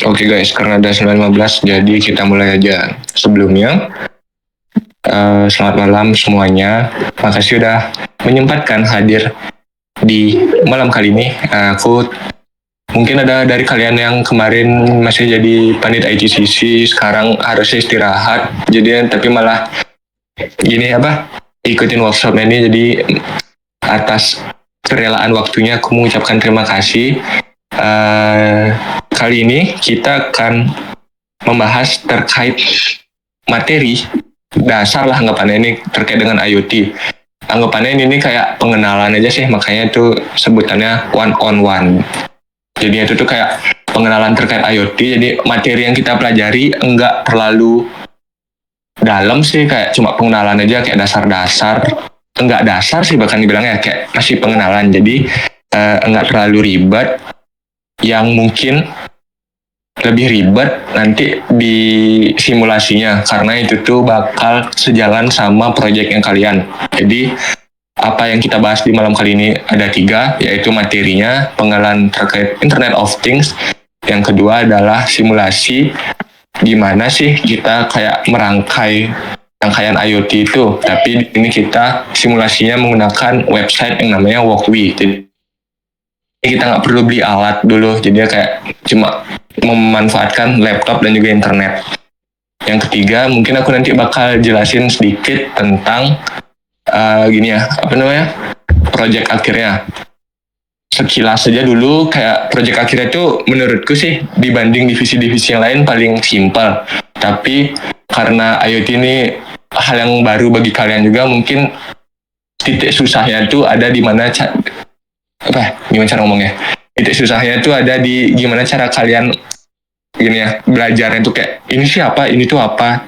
Oke guys, karena ada 9.15 jadi kita mulai aja. Sebelumnya, selamat malam semuanya. Makasih udah menyempatkan hadir di malam kali ini. Aku mungkin ada dari kalian yang kemarin masih jadi panit ITCC, sekarang harusnya istirahat. Jadi tapi malah gini ikutin workshop ini. Jadi atas kerelaan waktunya aku mengucapkan terima kasih. Kali ini kita akan membahas terkait materi dasar lah anggapannya ini terkait dengan IoT. Anggapannya ini kayak pengenalan aja sih, makanya itu sebutannya one on one. Jadi itu tuh kayak pengenalan terkait IoT. Jadi materi yang kita pelajari enggak terlalu dalam sih, kayak cuma pengenalan aja, kayak dasar-dasar. Enggak dasar sih bahkan dibilangnya, kayak masih pengenalan. Jadi enggak terlalu ribet. Yang mungkin lebih ribet nanti di simulasinya, karena itu tuh bakal sejalan sama proyek yang kalian. Jadi apa yang kita bahas di malam kali ini ada 3, yaitu materinya, pengenalan terkait Internet of Things. Yang kedua adalah simulasi, gimana sih kita kayak merangkai rangkaian IoT itu. Tapi ini kita simulasinya menggunakan website yang namanya Walkwi. Jadi kita nggak perlu beli alat dulu, jadi kayak cuma memanfaatkan laptop dan juga internet. Yang ketiga, mungkin aku nanti bakal jelasin sedikit tentang project akhirnya. Sekilas saja dulu, kayak project akhirnya itu menurutku sih dibanding divisi-divisi yang lain paling simpel. Tapi karena IoT ini hal yang baru bagi kalian juga, mungkin titik susahnya itu ada di mana gimana cara ngomongnya? Titik susahnya itu ada di gimana cara kalian belajarnya itu kayak ini siapa, ini tuh apa.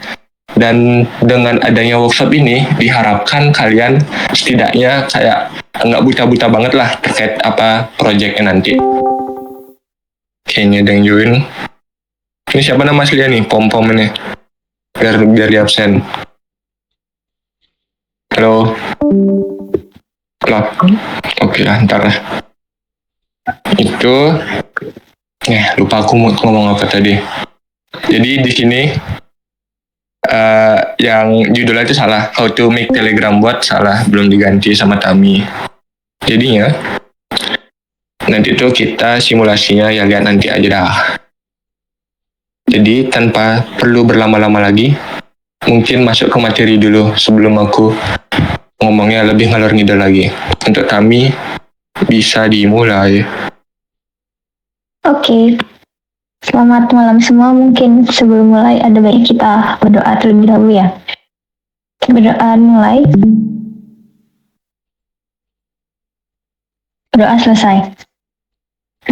Dan dengan adanya workshop ini diharapkan kalian setidaknya kayak nggak buta-buta banget lah terkait apa proyeknya nanti. Kayaknya ada yang join. Ini siapa nama aslinya nih? Pom-pom ini. Biar di absen. Halo. Oke lah, ntar lah. Itu lupa aku mau ngomong apa tadi. Jadi di sini yang judulnya itu salah, How to Make Telegram Bot, salah, belum diganti sama Tami. Jadinya nanti tuh kita simulasinya ya lihat nanti aja dah. Jadi tanpa perlu berlama-lama lagi, mungkin masuk ke materi dulu sebelum aku ngomongnya lebih ngalor ngidul lagi. Untuk kami bisa dimulai. Oke. Selamat malam semua. Mungkin sebelum mulai ada baiknya kita berdoa terlebih dahulu ya. Berdoa mulai. Berdoa selesai.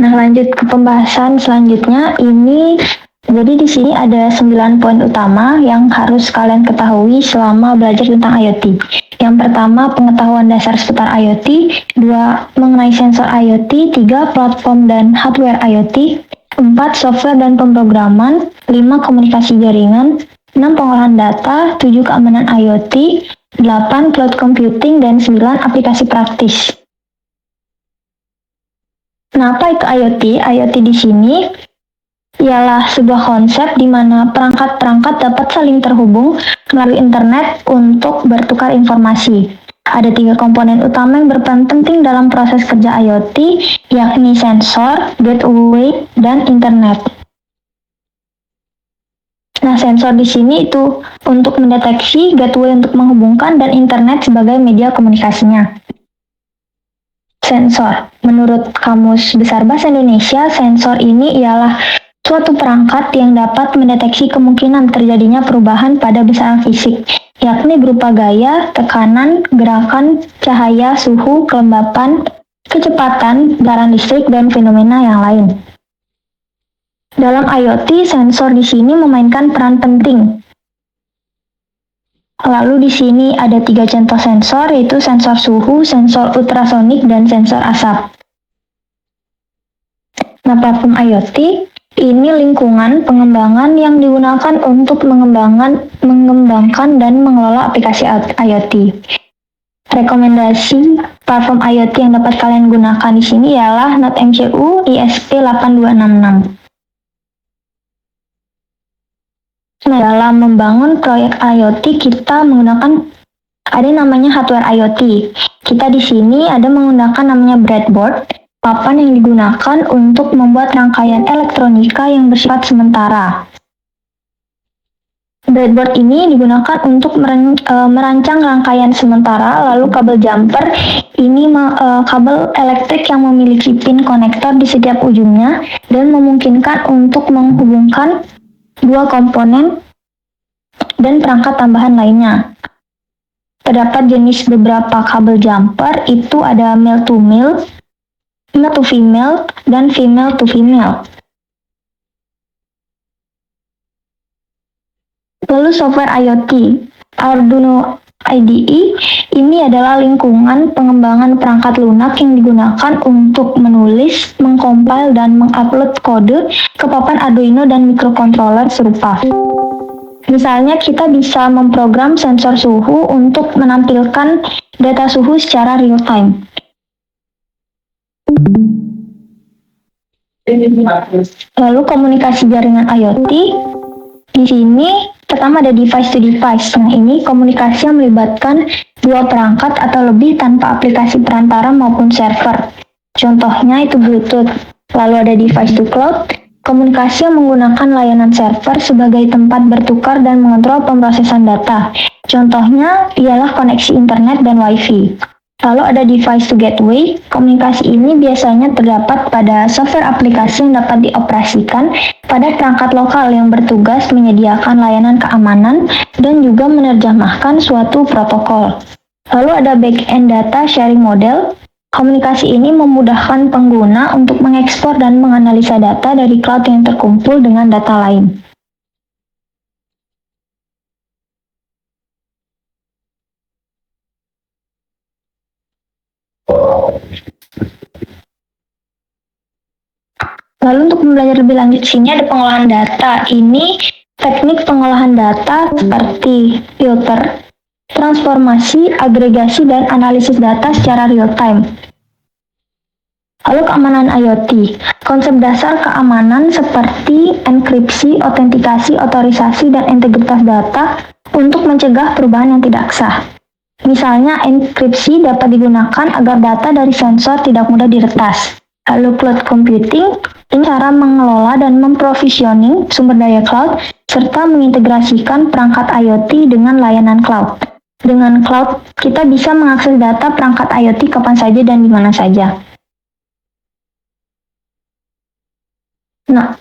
Nah, lanjut ke pembahasan selanjutnya. Jadi di sini ada 9 poin utama yang harus kalian ketahui selama belajar tentang IoT. Yang pertama, pengetahuan dasar seputar IoT. 2, mengenai sensor IoT. 3, platform dan hardware IoT. 4, software dan pemrograman. 5, komunikasi jaringan. 6, pengolahan data. 7, keamanan IoT. 8, cloud computing. Dan 9, aplikasi praktis. Nah, apa itu IoT? IoT di sini ialah sebuah konsep di mana perangkat-perangkat dapat saling terhubung melalui internet untuk bertukar informasi. Ada 3 komponen utama yang berperan penting dalam proses kerja IoT, yakni sensor, gateway, dan internet. Nah, sensor di sini itu untuk mendeteksi, gateway untuk menghubungkan, dan internet sebagai media komunikasinya. Sensor. Menurut Kamus Besar Bahasa Indonesia, sensor ini ialah suatu perangkat yang dapat mendeteksi kemungkinan terjadinya perubahan pada besaran fisik, yakni berupa gaya, tekanan, gerakan, cahaya, suhu, kelembapan, kecepatan, getaran listrik, dan fenomena yang lain. Dalam IoT, sensor di sini memainkan peran penting. Lalu di sini ada 3 contoh sensor, yaitu sensor suhu, sensor ultrasonik, dan sensor asap. Nah, platform IoT ini lingkungan pengembangan yang digunakan untuk mengembangkan dan mengelola aplikasi IoT. Rekomendasi platform IoT yang dapat kalian gunakan di sini ialah NodeMCU ISP8266. Nah, dalam membangun proyek IoT kita menggunakan ada yang namanya hardware IoT. Kita di sini ada menggunakan namanya breadboard, papan yang digunakan untuk membuat rangkaian elektronika yang bersifat sementara. Breadboard ini digunakan untuk merancang rangkaian sementara, lalu kabel jumper ini kabel elektrik yang memiliki pin konektor di setiap ujungnya dan memungkinkan untuk menghubungkan dua komponen dan perangkat tambahan lainnya. Terdapat jenis beberapa kabel jumper, itu ada male to male, male to female, dan female to female. Lalu software IoT, Arduino IDE, ini adalah lingkungan pengembangan perangkat lunak yang digunakan untuk menulis, mengcompile, dan mengupload kode ke papan Arduino dan microcontroller serupa. Misalnya kita bisa memprogram sensor suhu untuk menampilkan data suhu secara real time. Lalu komunikasi jaringan IoT, di sini pertama ada device to device. Nah, ini komunikasi yang melibatkan dua perangkat atau lebih tanpa aplikasi perantara maupun server. Contohnya itu Bluetooth. Lalu ada device to cloud, komunikasi yang menggunakan layanan server sebagai tempat bertukar dan mengontrol pemrosesan data. Contohnya ialah koneksi internet dan wifi. Lalu ada device to gateway, komunikasi ini biasanya terdapat pada software aplikasi yang dapat dioperasikan pada perangkat lokal yang bertugas menyediakan layanan keamanan dan juga menerjemahkan suatu protokol. Lalu ada back-end data sharing model, komunikasi ini memudahkan pengguna untuk mengekspor dan menganalisa data dari cloud yang terkumpul dengan data lain. Lalu untuk belajar lebih lanjut sini ada pengolahan data. Ini teknik pengolahan data seperti filter, transformasi, agregasi, dan analisis data secara real time. Lalu keamanan IoT. Konsep dasar keamanan seperti enkripsi, autentikasi, otorisasi, dan integritas data untuk mencegah perubahan yang tidak sah. Misalnya, enkripsi dapat digunakan agar data dari sensor tidak mudah diretas. Lalu cloud computing, ini cara mengelola dan memprovisioning sumber daya cloud, serta mengintegrasikan perangkat IoT dengan layanan cloud. Dengan cloud, kita bisa mengakses data perangkat IoT kapan saja dan di mana saja. Nah,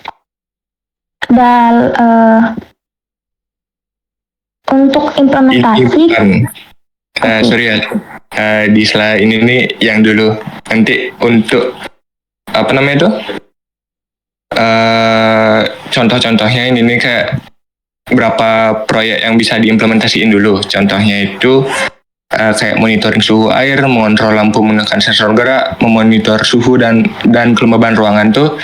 untuk implementasi, sorry ya, di slide ini nih yang dulu. Nanti untuk apa namanya itu? Contoh-contohnya ini nih kayak berapa proyek yang bisa diimplementasiin dulu. Contohnya itu kayak monitoring suhu air, mengontrol lampu menggunakan sensor gerak, memonitor suhu dan kelembaban ruangan tuh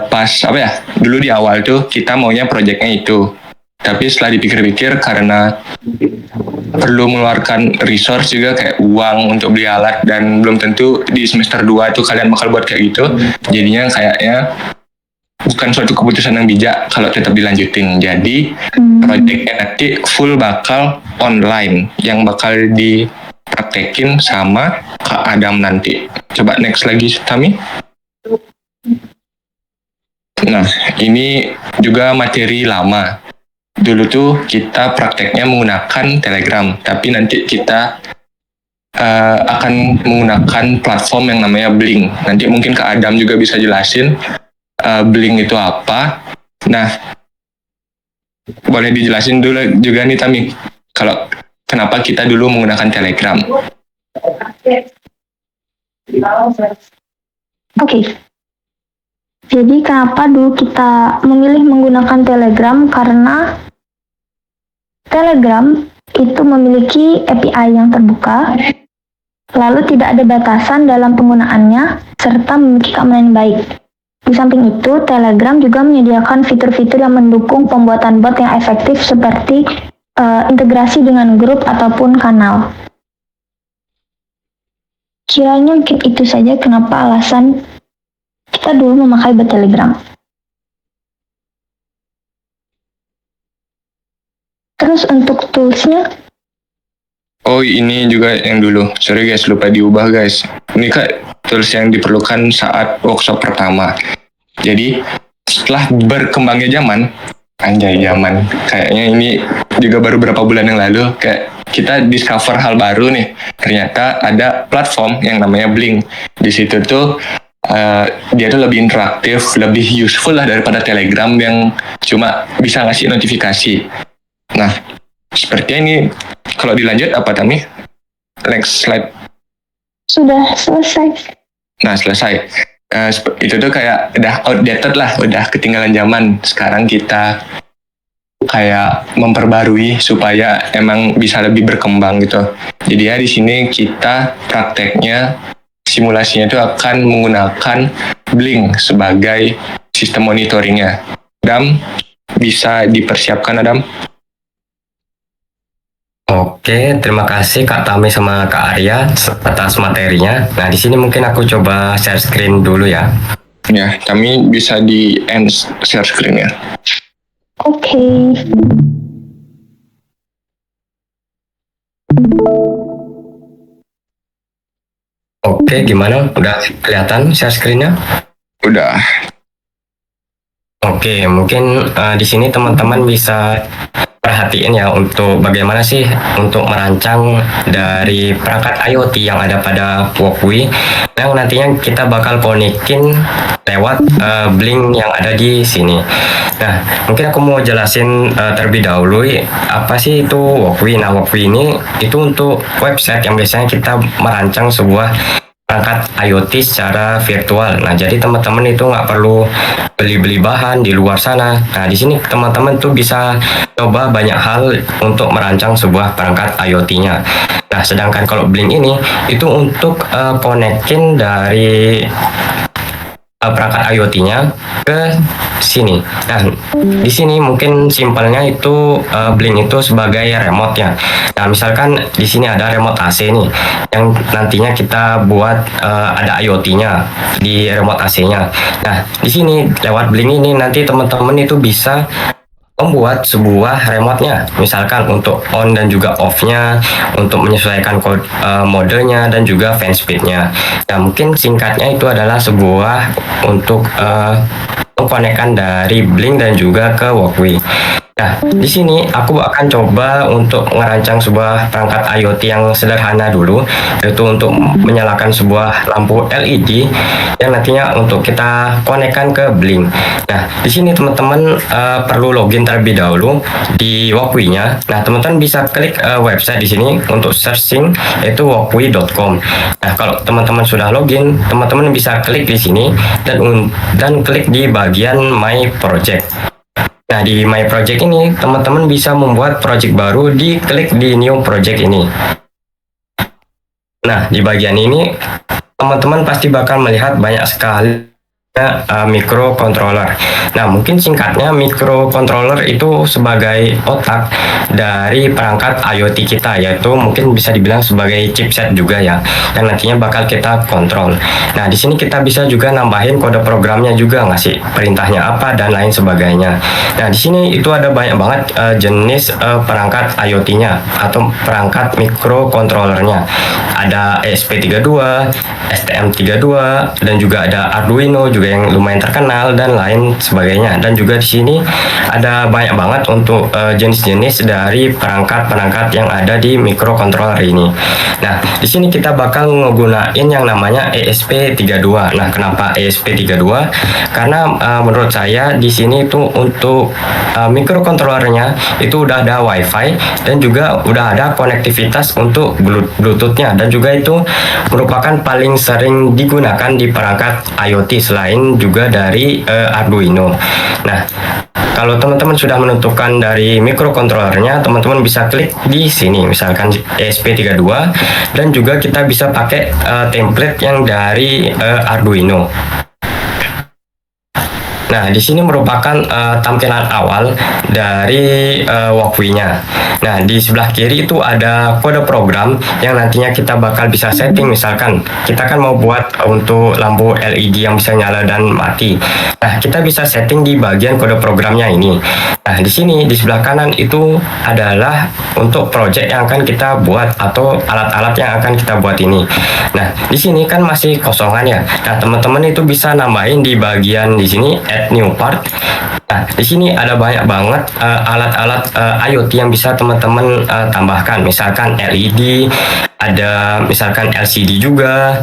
pas apa ya? Dulu di awal tuh kita maunya proyeknya itu. Tapi setelah dipikir-pikir karena perlu mengeluarkan resource juga kayak uang untuk beli alat dan belum tentu di semester 2 itu kalian bakal buat kayak gitu. Jadinya kayaknya bukan suatu keputusan yang bijak kalau tetap dilanjutin. Jadi proyeknya nanti full bakal online yang bakal dipraktekin sama Kak Adam nanti. Coba next lagi Tami. Nah, ini juga materi lama. Dulu tuh kita prakteknya menggunakan Telegram, tapi nanti kita akan menggunakan platform yang namanya Blink. Nanti mungkin Kak Adam juga bisa jelasin Blink itu apa. Nah, boleh dijelasin dulu juga nih Tami, kalau kenapa kita dulu menggunakan Telegram. Oke. Jadi kenapa dulu kita memilih menggunakan Telegram? Karena Telegram itu memiliki API yang terbuka, lalu tidak ada batasan dalam penggunaannya, serta memiliki keamanan yang baik. Di samping itu, Telegram juga menyediakan fitur-fitur yang mendukung pembuatan bot yang efektif seperti integrasi dengan grup ataupun kanal. Kiranya mungkin itu saja kenapa alasan kita dulu memakai bot Telegram. Terus untuk toolsnya, Oh, ini juga yang dulu. Sorry guys, lupa diubah guys. Ini kak tools yang diperlukan saat workshop pertama. Jadi setelah berkembangnya zaman, anjay zaman, kayaknya ini juga baru beberapa bulan yang lalu, kayak kita discover hal baru nih. Ternyata ada platform yang namanya Blink. Di situ tuh dia tuh lebih interaktif, lebih useful lah daripada Telegram yang cuma bisa ngasih notifikasi. Nah, sepertinya ini kalau dilanjut apa Tami? Next slide. sudah selesai. Nah, selesai. Itu tuh kayak udah outdated lah, udah ketinggalan zaman. Sekarang kita kayak memperbarui supaya emang bisa lebih berkembang gitu. Jadi ya di sini kita prakteknya simulasinya itu akan menggunakan Blink sebagai sistem monitoringnya. Adam, bisa dipersiapkan Adam? Oke, terima kasih Kak Tami sama Kak Arya atas materinya. Nah, di sini mungkin aku coba share screen dulu ya. Ya, kami bisa di end share screen ya. Oke. Oke, gimana? Udah kelihatan share screen-nya? Udah. Oke, mungkin di sini teman-teman bisa perhatiin ya untuk bagaimana sih untuk merancang dari perangkat IoT yang ada pada Walkway yang nantinya kita bakal konekin lewat Blink yang ada di sini. Nah, mungkin aku mau jelasin terlebih dahulu apa sih itu Walkway. Nah, Walkway ini itu untuk website yang biasanya kita merancang sebuah perangkat IoT secara virtual. Nah, jadi teman-teman itu nggak perlu beli-beli bahan di luar sana. Nah, di sini teman-teman tuh bisa coba banyak hal untuk merancang sebuah perangkat IoT-nya. Nah, sedangkan kalau Blink ini itu untuk konekin dari perangkat IoT-nya ke sini. Nah, di sini mungkin simpelnya itu Blink itu sebagai remote ya. Nah, misalkan di sini ada remote AC nih, yang nantinya kita buat ada IoT-nya di remote AC-nya. Nah, di sini lewat Blink ini nanti teman-teman itu bisa membuat sebuah remote-nya, misalkan untuk on dan juga off-nya, untuk menyesuaikan modenya dan juga fan speed-nya. Nah, mungkin singkatnya itu adalah sebuah untuk mengkonekkan dari Blink dan juga ke Walkway. Nah, di sini aku akan coba untuk merancang sebuah perangkat IoT yang sederhana dulu, yaitu untuk menyalakan sebuah lampu LED yang nantinya untuk kita konekkan ke Blink. Nah, di sini teman-teman perlu login terlebih dahulu di Walkway-nya. Nah, teman-teman bisa klik website di sini untuk searching, yaitu walkway.com. Nah, kalau teman-teman sudah login, teman-teman bisa klik di sini dan klik di bagian My Project. Nah, di My Project ini, teman-teman bisa membuat project baru, diklik di New Project ini. Nah, di bagian ini, teman-teman pasti bakal melihat banyak sekali microcontroller. Nah, mungkin singkatnya microcontroller itu sebagai otak dari perangkat IoT kita, yaitu mungkin bisa dibilang sebagai chipset juga ya, yang nantinya bakal kita kontrol. Nah, di sini kita bisa juga nambahin kode programnya juga, ngasih perintahnya apa dan lain sebagainya. Nah, di sini itu ada banyak banget jenis perangkat IoT-nya atau perangkat microcontrollernya. Ada ESP32, STM32, dan juga ada Arduino juga yang lumayan terkenal dan lain sebagainya. Dan juga di sini ada banyak banget untuk jenis-jenis dari perangkat-perangkat yang ada di microcontroller ini. Nah, di sini kita bakal menggunakan yang namanya ESP32. Nah, kenapa ESP32? Karena menurut saya di sini itu untuk microcontrollernya itu udah ada WiFi dan juga udah ada konektivitas untuk Bluetooth-nya, dan juga itu merupakan paling sering digunakan di perangkat IoT selain juga dari Arduino. Nah, kalau teman-teman sudah menentukan dari microcontrollernya, teman-teman bisa klik di sini, misalkan ESP32, dan juga kita bisa pakai template yang dari Arduino. Nah, di sini merupakan tampilan awal dari walkway-nya. Nah, di sebelah kiri itu ada kode program yang nantinya kita bakal bisa setting. Misalkan kita kan mau buat untuk lampu LED yang bisa nyala dan mati. Nah, kita bisa setting di bagian kode programnya ini. Nah, di sini di sebelah kanan itu adalah untuk project yang akan kita buat atau alat-alat yang akan kita buat ini. Nah, di sini kan masih kosongan ya. Nah, teman-teman itu bisa nambahin di bagian di sini add new part. Nah, di sini ada banyak banget alat-alat IoT yang bisa teman-teman tambahkan. Misalkan LED, ada misalkan LCD juga.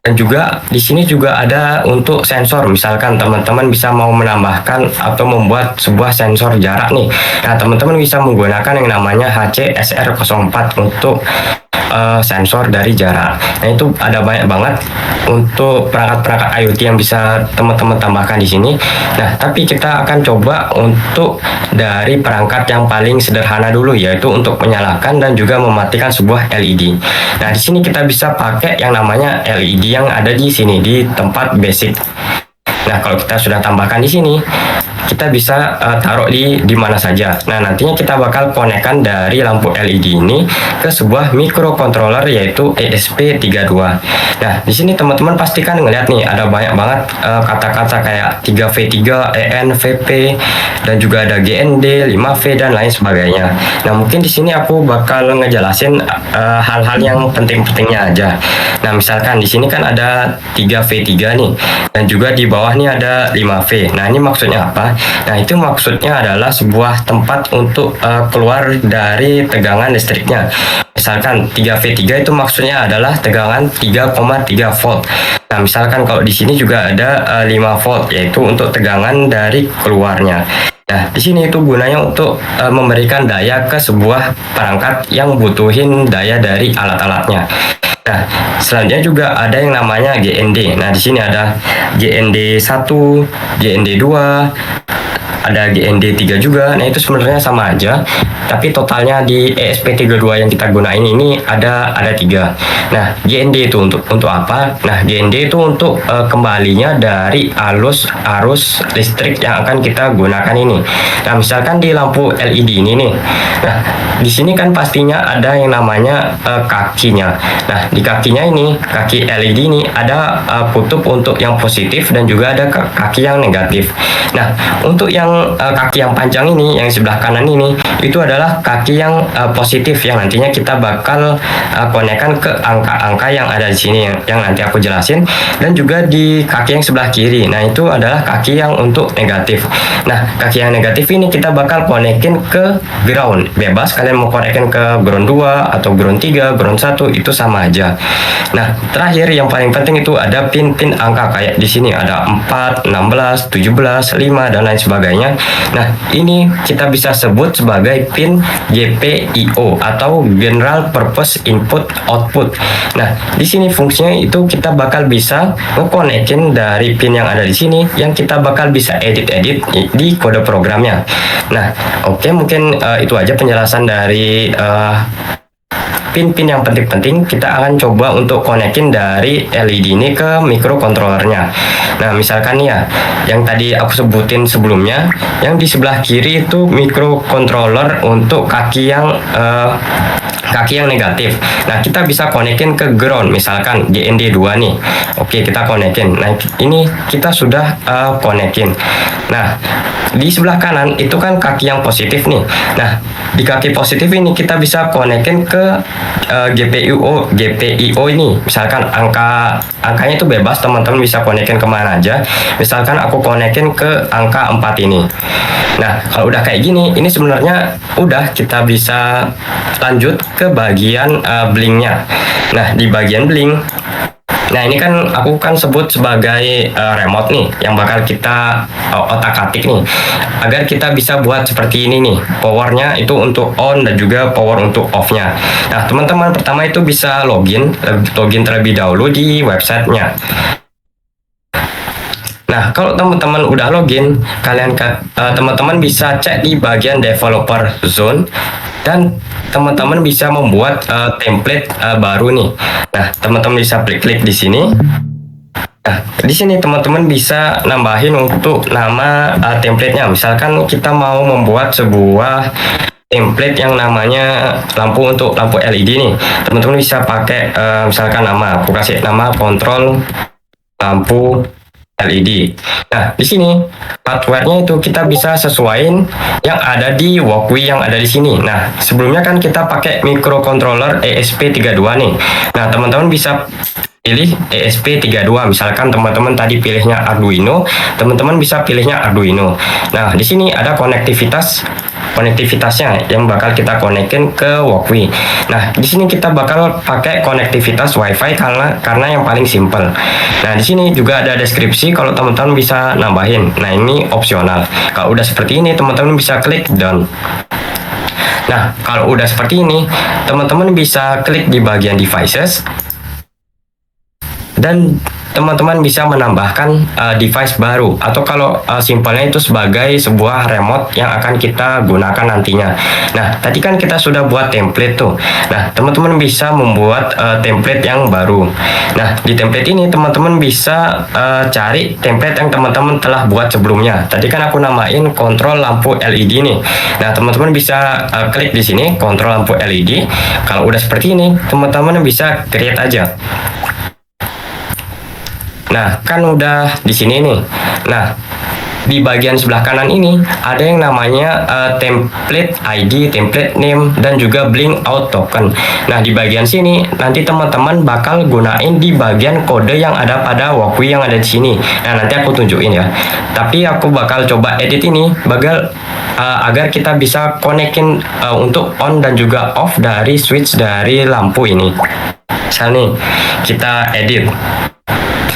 Dan juga di sini juga ada untuk sensor. Misalkan teman-teman bisa mau menambahkan atau membuat sebuah sensor jarak nih. Nah, teman-teman bisa menggunakan yang namanya HC-SR04 untuk sensor dari jarak. Nah, itu ada banyak banget untuk perangkat-perangkat IoT yang bisa teman-teman tambahkan di sini. Nah, tapi kita akan coba untuk dari perangkat yang paling sederhana dulu, yaitu untuk menyalakan dan juga mematikan sebuah LED. Nah, di sini kita bisa pakai yang namanya LED yang ada di sini di tempat basic. Nah, kalau kita sudah tambahkan di sini, kita bisa taruh di mana saja. Nah, nantinya kita bakal konekkan dari lampu LED ini ke sebuah microcontroller yaitu ESP32. Nah, di sini teman-teman pastikan ngeliat nih ada banyak banget kata-kata kayak 3V3, EN, VP, dan juga ada GND, 5V dan lain sebagainya. Nah, mungkin di sini aku bakal ngejelasin hal-hal yang penting-pentingnya aja. Nah, misalkan di sini kan ada 3V3 nih, dan juga di bawah nih ada 5V. Nah, ini maksudnya apa? Nah, itu maksudnya adalah sebuah tempat untuk keluar dari tegangan listriknya. Misalkan 3V3 itu maksudnya adalah tegangan 3,3 volt. Nah, misalkan kalau di sini juga ada 5 volt, yaitu untuk tegangan dari keluarnya. Nah, di sini itu gunanya untuk memberikan daya ke sebuah perangkat yang butuhin daya dari alat-alatnya. Nah, selanjutnya juga ada yang namanya GND. Nah, di sini ada GND 1, GND 2, ada GND 3 juga. Nah, itu sebenarnya sama aja, tapi totalnya di ESP32 yang kita gunain ini ada 3. Nah, GND itu untuk apa? Nah, GND itu untuk kembalinya dari arus listrik yang akan kita gunakan ini. Nah, misalkan di lampu LED ini nih. Nah, di sini kan pastinya ada yang namanya kakinya. Nah, di kakinya ini, kaki LED ini ada kutub untuk yang positif dan juga ada kaki yang negatif. Nah, untuk yang kaki yang panjang ini, yang sebelah kanan ini, itu adalah kaki yang positif yang nantinya kita bakal konekkan ke angka-angka yang ada di sini yang nanti aku jelasin, dan juga di kaki yang sebelah kiri. Nah, itu adalah kaki yang untuk negatif. Nah, kaki yang negatif ini kita bakal konekin ke ground. Bebas kalian mau konekin ke ground 2 atau ground 3, ground 1, itu sama aja. Nah, terakhir yang paling penting itu ada pin-pin angka kayak di sini ada 4, 16, 17, 5 dan lain sebagainya. Nah, ini kita bisa sebut sebagai pin GPIO atau General Purpose Input Output. Nah, di sini fungsinya itu kita bakal bisa ngekonekin dari pin yang ada di sini yang kita bakal bisa edit-edit di kode programnya. Nah, oke, mungkin itu aja penjelasan dari pin-pin yang penting-penting. Kita akan coba untuk konekin dari LED ini ke microcontrollernya. Nah, misalkan nih ya, yang tadi aku sebutin sebelumnya, yang di sebelah kiri itu microcontroller untuk kaki yang negatif. Nah, kita bisa konekin ke ground, misalkan GND 2 nih. Oke, kita konekin. Nah, ini kita sudah konekin. Nah, di sebelah kanan itu kan kaki yang positif nih. Nah, di kaki positif ini kita bisa konekin ke GPIO ini. Misalkan angkanya itu bebas, teman-teman bisa konekin kemana aja. Misalkan aku konekin ke angka 4 ini. Nah, kalau udah kayak gini, ini sebenarnya udah kita bisa lanjut ke bagian blinknya. Nah, di bagian blink, nah ini kan aku kan sebut sebagai remote nih yang bakal kita otak-atik nih agar kita bisa buat seperti ini nih. Powernya itu untuk on dan juga power untuk off-nya. Nah, teman-teman pertama itu bisa login terlebih dahulu di websitenya. Nah, kalau teman-teman udah login, teman-teman bisa cek di bagian developer zone dan teman-teman bisa membuat template baru nih. Nah, teman-teman bisa klik di sini. Nah, di sini teman-teman bisa nambahin untuk nama template-nya. Misalkan kita mau membuat sebuah template yang namanya lampu untuk lampu LED nih. Teman-teman bisa pakai misalkan nama, aku kasih nama kontrol lampu LED. Nah, di sini hardware-nya itu kita bisa sesuaiin yang ada di Walkway yang ada di sini. Nah, sebelumnya kan kita pakai microcontroller ESP32 nih. Nah, teman-teman bisa pilih ESP32. Misalkan teman-teman tadi pilihnya Arduino, teman-teman bisa pilihnya Arduino. Nah, di sini ada konektivitasnya yang bakal kita konekin ke Walkway. Nah, di sini kita bakal pakai konektivitas WiFi karena yang paling simple. Nah, di sini juga ada deskripsi kalau teman-teman bisa nambahin. Nah, ini opsional. Kalau udah seperti ini, teman-teman bisa klik done. Nah, kalau udah seperti ini, teman-teman bisa klik di bagian devices dan teman-teman bisa menambahkan device baru, atau kalau simpelnya itu sebagai sebuah remote yang akan kita gunakan nantinya. Nah, tadi kan kita sudah buat template tuh. Nah, teman-teman bisa membuat template yang baru. Nah, di template ini teman-teman bisa cari template yang teman-teman telah buat sebelumnya. Tadi kan aku namain kontrol lampu LED nih. Nah, teman-teman bisa klik di sini kontrol lampu LED. Kalau udah seperti ini, teman-teman bisa create aja. Nah, kan udah di sini nih. Nah, di bagian sebelah kanan ini ada yang namanya template ID, template name, dan juga blink out token. Nah, di bagian sini nanti teman-teman bakal gunain di bagian kode yang ada pada Walkway yang ada di sini. Nah, nanti aku tunjukin ya. Tapi aku bakal coba edit ini agar kita bisa konekin untuk on dan juga off dari switch dari lampu ini. Misal nih, kita edit.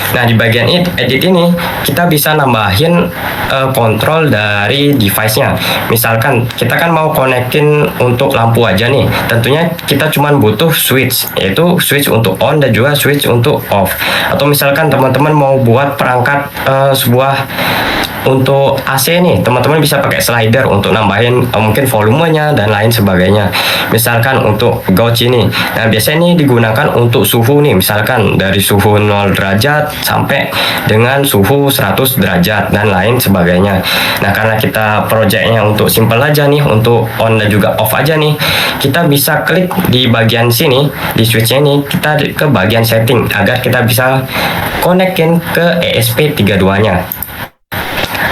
Nah, di bagian edit ini kita bisa nambahin kontrol dari device-nya. Misalkan kita kan mau konekin untuk lampu aja nih. Tentunya kita cuma butuh switch, yaitu switch untuk on dan juga switch untuk off. Atau misalkan teman-teman mau buat perangkat sebuah untuk AC nih, teman-teman bisa pakai slider untuk nambahin mungkin volumenya dan lain sebagainya. Misalkan untuk gauge ini, nah biasanya ini digunakan untuk suhu nih, misalkan dari suhu 0 derajat sampai dengan suhu 100 derajat dan lain sebagainya. Nah, karena kita projectnya untuk simple aja nih, untuk on dan juga off aja nih, kita bisa klik di bagian sini, di switchnya ini, kita ke bagian setting agar kita bisa konekin ke ESP32-nya.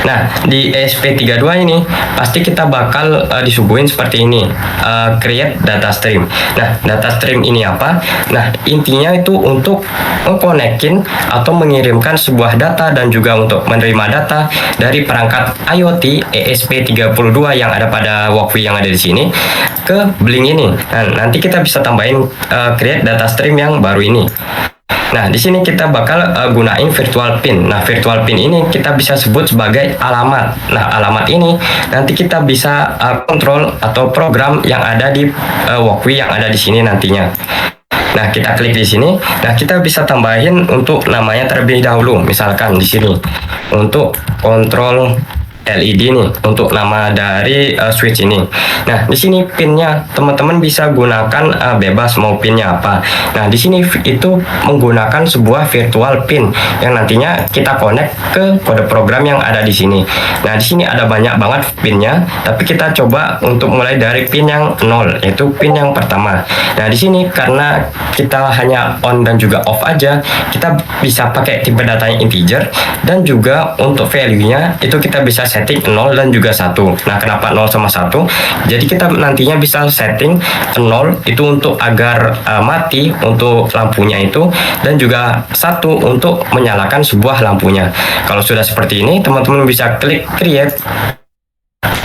Nah, di ESP32 ini pasti kita bakal disuguhin seperti ini, create data stream. Nah, data stream ini apa? Nah, intinya itu untuk mengkonekin atau mengirimkan sebuah data dan juga untuk menerima data dari perangkat IoT ESP32 yang ada pada Walkway yang ada di sini ke Blink ini. Nah, nanti kita bisa tambahin create data stream yang baru ini. Nah, di sini kita bakal gunain virtual pin. Nah, virtual pin ini kita bisa sebut sebagai alamat. Nah, alamat ini nanti kita bisa kontrol atau program yang ada di Walkway yang ada di sini nantinya. Nah, kita klik di sini. Nah, kita bisa tambahin untuk namanya terlebih dahulu. Misalkan di sini untuk kontrol LED nih untuk nama dari switch ini. Nah, di sini pinnya teman-teman bisa gunakan bebas mau pinnya apa. Nah, di sini itu menggunakan sebuah virtual pin yang nantinya kita connect ke kode program yang ada di sini. Nah, di sini ada banyak banget pinnya, tapi kita coba untuk mulai dari pin yang 0, yaitu pin yang pertama. Nah, di sini karena kita hanya on dan juga off aja, kita bisa pakai tipe datanya integer, dan juga untuk value-nya itu kita bisa setting 0 dan juga 1. Nah, kenapa 0 sama 1? Jadi kita nantinya bisa setting 0 itu untuk agar mati untuk lampunya itu, dan juga 1 untuk menyalakan sebuah lampunya. Kalau sudah seperti ini, teman-teman bisa klik create.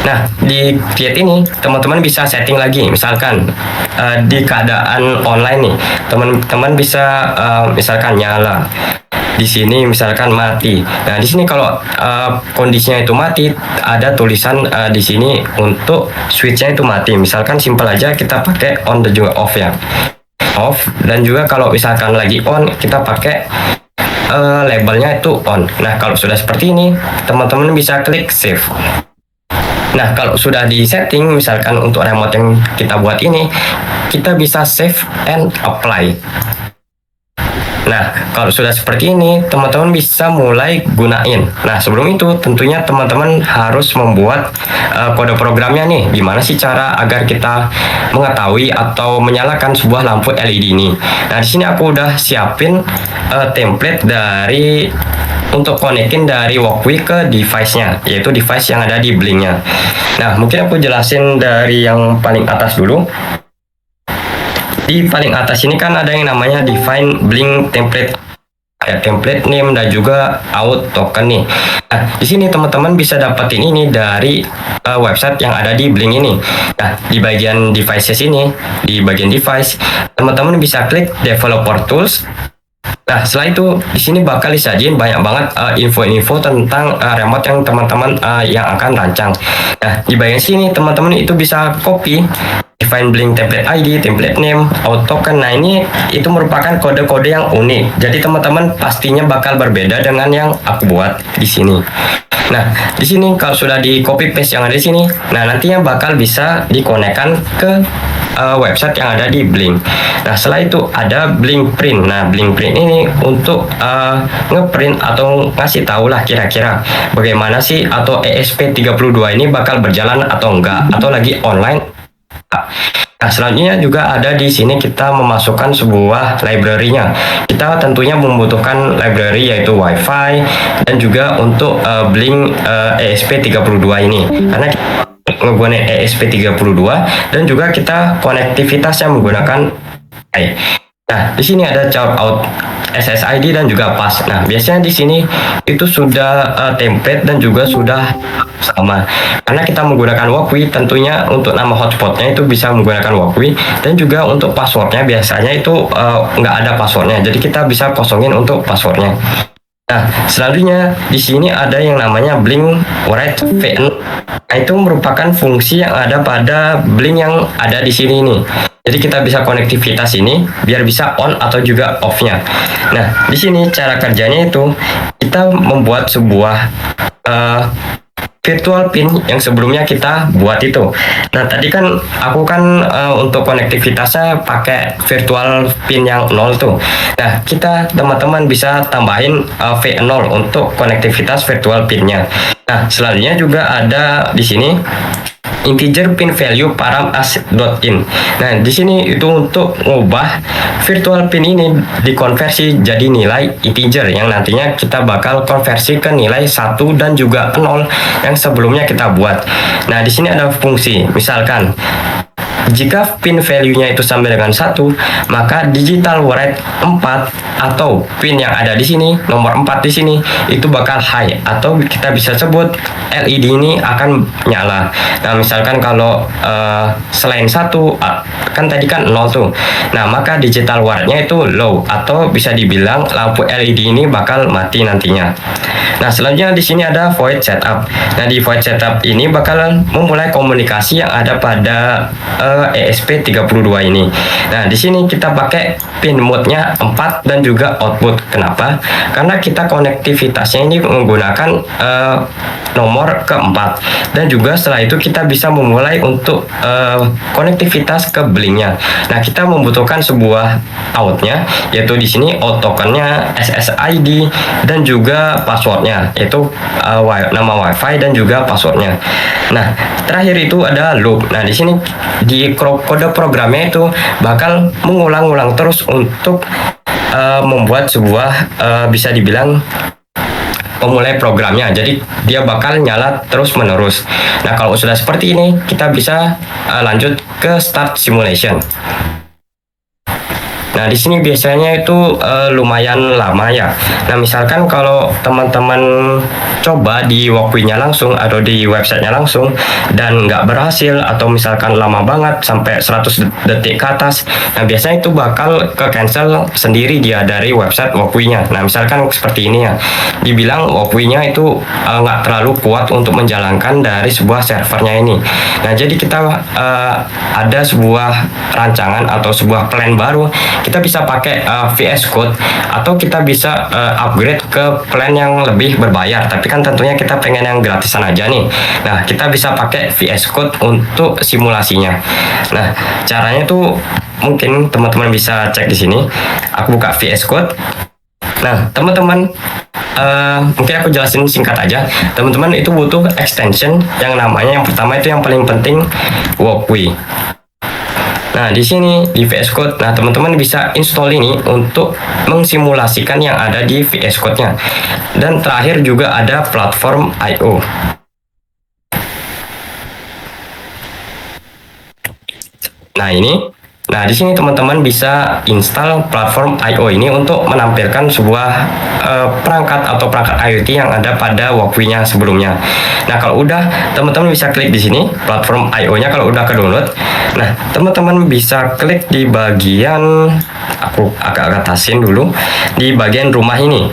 Nah, di create ini teman-teman bisa setting lagi. Misalkan di keadaan online nih, teman-teman bisa misalkan nyala. Di sini misalkan mati. Nah, di sini kalau kondisinya itu mati, ada tulisan di sini untuk switchnya itu mati. Misalkan simple aja kita pakai on dan juga off ya. Off, dan juga kalau misalkan lagi on, kita pakai labelnya itu on. Nah, kalau sudah seperti ini, teman-teman bisa klik save. Nah, kalau sudah di setting, misalkan untuk remote yang kita buat ini, kita bisa save and apply. Nah, kalau sudah seperti ini, teman-teman bisa mulai gunain. Nah, sebelum itu tentunya teman-teman harus membuat kode programnya nih. Gimana sih cara agar kita mengetahui atau menyalakan sebuah lampu LED ini? Nah, di sini aku udah siapin template dari untuk konekin dari Walkway ke device-nya, yaitu device yang ada di Blink-nya. Nah, mungkin aku jelasin dari yang paling atas dulu. Di paling atas ini kan ada yang namanya define Blink template, ya, template name dan juga out token nih. Nah, di sini teman-teman bisa dapetin ini dari website yang ada di Blink ini. Nah, di bagian devices ini, di bagian device, teman-teman bisa klik developer tools. Nah, setelah itu di sini bakal disajin banyak banget info-info tentang remote yang teman-teman yang akan rancang. Nah, di bagian sini teman-teman itu bisa copy define Blink template ID, template name, out token. Nah, ini itu merupakan kode-kode yang unik. Jadi teman-teman pastinya bakal berbeda dengan yang aku buat di sini. Nah, di sini kalau sudah di copy paste yang ada di sini, nah nantinya bakal bisa dikonekkan ke website yang ada di Blink. Nah, setelah itu ada Blink Print. Nah, Blink Print ini untuk ngeprint atau ngasih tahu lah kira-kira bagaimana sih atau ESP32 ini bakal berjalan atau enggak, atau lagi online. Nah, selanjutnya juga ada di sini kita memasukkan sebuah library-nya. Kita tentunya membutuhkan library yaitu Wi-Fi dan juga untuk Blink ESP32 ini. Karena menggunakan ESP32 dan juga kita konektivitasnya menggunakan Wi-Fi. Nah, di sini ada child out SSID dan juga pass. Nah, biasanya di sini itu sudah template dan juga sudah sama. Karena kita menggunakan Walkway, tentunya untuk nama hotspotnya itu bisa menggunakan Walkway dan juga untuk passwordnya biasanya itu nggak ada passwordnya. Jadi kita bisa kosongin untuk passwordnya. Nah, selanjutnya di sini ada yang namanya Blink Write VN. Nah, itu merupakan fungsi yang ada pada Blink yang ada di sini nih. Jadi kita bisa konektivitas ini biar bisa on atau juga off-nya. Nah, di sini cara kerjanya itu kita membuat sebuah virtual pin yang sebelumnya kita buat itu. Nah, tadi kan aku kan untuk konektivitasnya pakai virtual pin yang 0 tuh. Nah, kita teman-teman bisa tambahin V0 untuk konektivitas virtual pinnya. Nah, selanjutnya juga ada di sini integer pin value param as.in. Nah, di sini itu untuk ngubah virtual pin ini dikonversi jadi nilai integer yang nantinya kita bakal konversi ke nilai 1 dan juga 0 yang sebelumnya kita buat. Nah, di sini ada fungsi, misalkan jika pin value-nya itu sama dengan 1, maka digital write 4 atau pin yang ada di sini, nomor 4 di sini, itu bakal high atau kita bisa sebut LED ini akan nyala. Nah, misalkan kalau selain 1, kan tadi kan 0 tuh. Nah, maka digital write-nya itu low atau bisa dibilang lampu LED ini bakal mati nantinya. Nah, selanjutnya di sini ada void setup. Nah, di void setup ini bakalan memulai komunikasi yang ada pada ESP32 ini. Nah, di sini kita pakai pin mode-nya 4 dan juga output. Kenapa? Karena kita konektivitasnya ini menggunakan nomor keempat. Dan juga setelah itu kita bisa memulai untuk konektivitas ke Blink-nya. Nah, kita membutuhkan sebuah out-nya, yaitu di sini out token-nya, SSID dan juga password-nya, yaitu nama Wi-Fi dan juga password-nya. Nah, terakhir itu ada loop. Nah, di sini di kode programnya itu bakal mengulang-ulang terus untuk membuat sebuah bisa dibilang pemulai programnya. Jadi dia bakal nyala terus menerus. Nah, kalau sudah seperti ini, kita bisa lanjut ke start simulation. Nah, di sini biasanya itu lumayan lama ya. Nah, misalkan kalau teman-teman coba di Walkway-nya langsung atau di websitenya langsung dan nggak berhasil atau misalkan lama banget sampai 100 detik ke atas, nah biasanya itu bakal ke cancel sendiri dia dari website Walkway-nya. Nah, misalkan seperti ini ya, dibilang Walkway-nya itu nggak terlalu kuat untuk menjalankan dari sebuah servernya ini. Nah, jadi kita ada sebuah rancangan atau sebuah plan baru kita bisa pakai VS Code atau kita bisa upgrade ke plan yang lebih berbayar. Tapi kan tentunya kita pengen yang gratisan aja nih. Nah, kita bisa pakai VS Code untuk simulasinya. Nah, caranya tuh mungkin teman-teman bisa cek di sini. Aku buka VS Code. Nah, teman-teman, mungkin aku jelasin singkat aja. Teman-teman itu butuh extension yang namanya, yang pertama itu yang paling penting, Walkway. Nah, di sini di VS Code, nah teman-teman bisa install ini untuk mengsimulasikan yang ada di VS Code-nya. Dan terakhir juga ada platform I/O. Nah, ini. Nah, di sini teman-teman bisa install platform I/O ini untuk menampilkan sebuah perangkat atau perangkat IoT yang ada pada Walkway-nya sebelumnya. Nah, kalau udah, teman-teman bisa klik di sini platform I/O-nya kalau udah ke-download. Nah, teman-teman bisa klik di bagian, aku agak atasin dulu, di bagian rumah ini.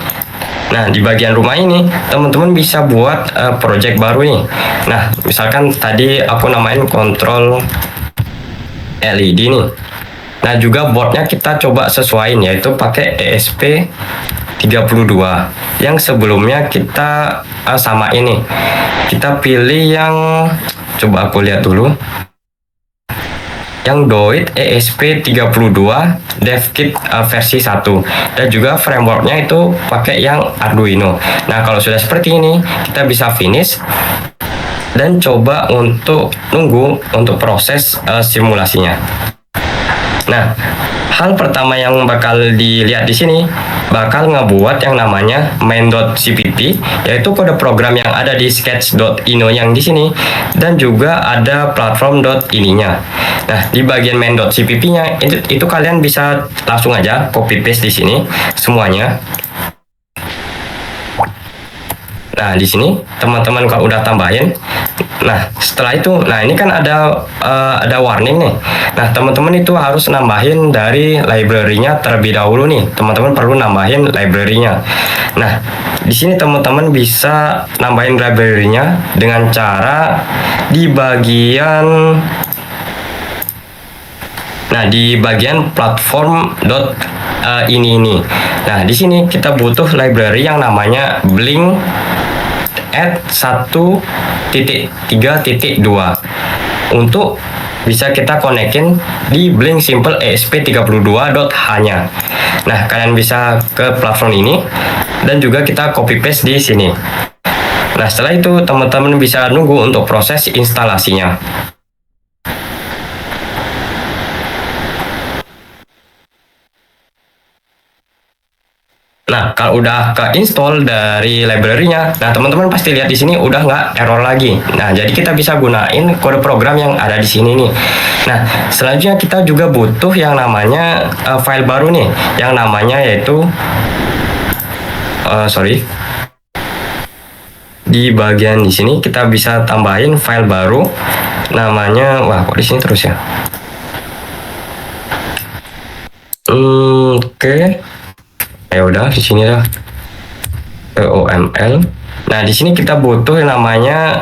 Nah, di bagian rumah ini, teman-teman bisa buat project baru nih. Nah, misalkan tadi aku namain kontrol LED nih. Nah, juga boardnya kita coba sesuaiin, yaitu pakai ESP32 yang sebelumnya kita sama ini. Kita pilih yang, coba aku lihat dulu, yang Doit ESP32 DevKit versi 1, dan juga frameworknya itu pakai yang Arduino. Nah, kalau sudah seperti ini, kita bisa finish dan coba untuk nunggu untuk proses simulasinya. Nah, hal pertama yang bakal dilihat di sini bakal ngebuat yang namanya main.cpp, yaitu kode program yang ada di sketch.ino yang di sini, dan juga ada platform.ininya. Nah, di bagian main.cpp-nya itu kalian bisa langsung aja copy paste di sini semuanya. Nah, di sini teman-teman kalau udah tambahin, nah setelah itu, nah ini kan ada warning nih. Nah, teman-teman itu harus nambahin dari library-nya terlebih dahulu nih. Teman-teman perlu nambahin library-nya. Nah, di sini teman-teman bisa nambahin library-nya dengan cara di bagian, nah di bagian platform ini. Nah, di sini kita butuh library yang namanya Blink at 1.3.2 untuk bisa kita konekin di Blink Simple ESP32.h-nya. Nah, kalian bisa ke platform ini dan juga kita copy paste di sini. Nah, setelah itu teman-teman bisa nunggu untuk proses instalasinya. Nah, kalau udah ke-install dari library-nya, nah teman-teman pasti lihat di sini udah nggak error lagi. Nah, jadi kita bisa gunain kode program yang ada di sini nih. Nah, selanjutnya kita juga butuh yang namanya file baru nih, yang namanya yaitu di bagian di sini kita bisa tambahin file baru namanya, wah kok di sini terus ya. Oke. Ya udah, di sini lah TOML. Nah, di sini kita butuh yang namanya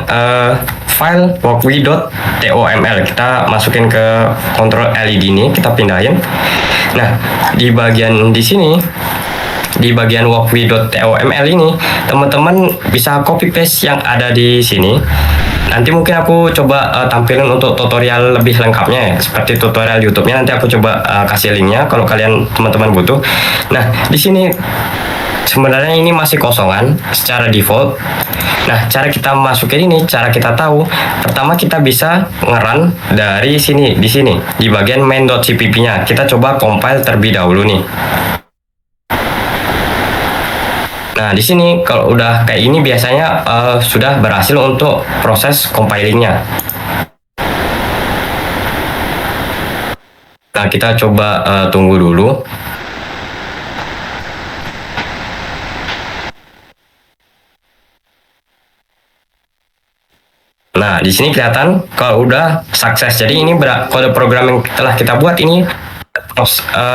file walkway.toml. Kita masukin ke kontrol LED ini, kita pindahin. Nah, di bagian di sini, di bagian walkway.toml ini, teman-teman bisa copy paste yang ada di sini. Nanti mungkin aku coba tampilin untuk tutorial lebih lengkapnya ya, seperti tutorial YouTube-nya. Nanti aku coba kasih linknya kalau kalian teman-teman butuh. Nah, di sini sebenarnya ini masih kosongan secara default. Nah, cara kita masukin ini, cara kita tahu, pertama kita bisa ngerun dari sini, di sini, di bagian main.cpp-nya. Kita coba compile terlebih dahulu nih. Nah, di sini kalau udah kayak ini biasanya sudah berhasil untuk proses compilingnya. Nah, kita coba tunggu dulu. Nah, di sini kelihatan kalau udah sukses. Jadi ini kode program yang telah kita buat ini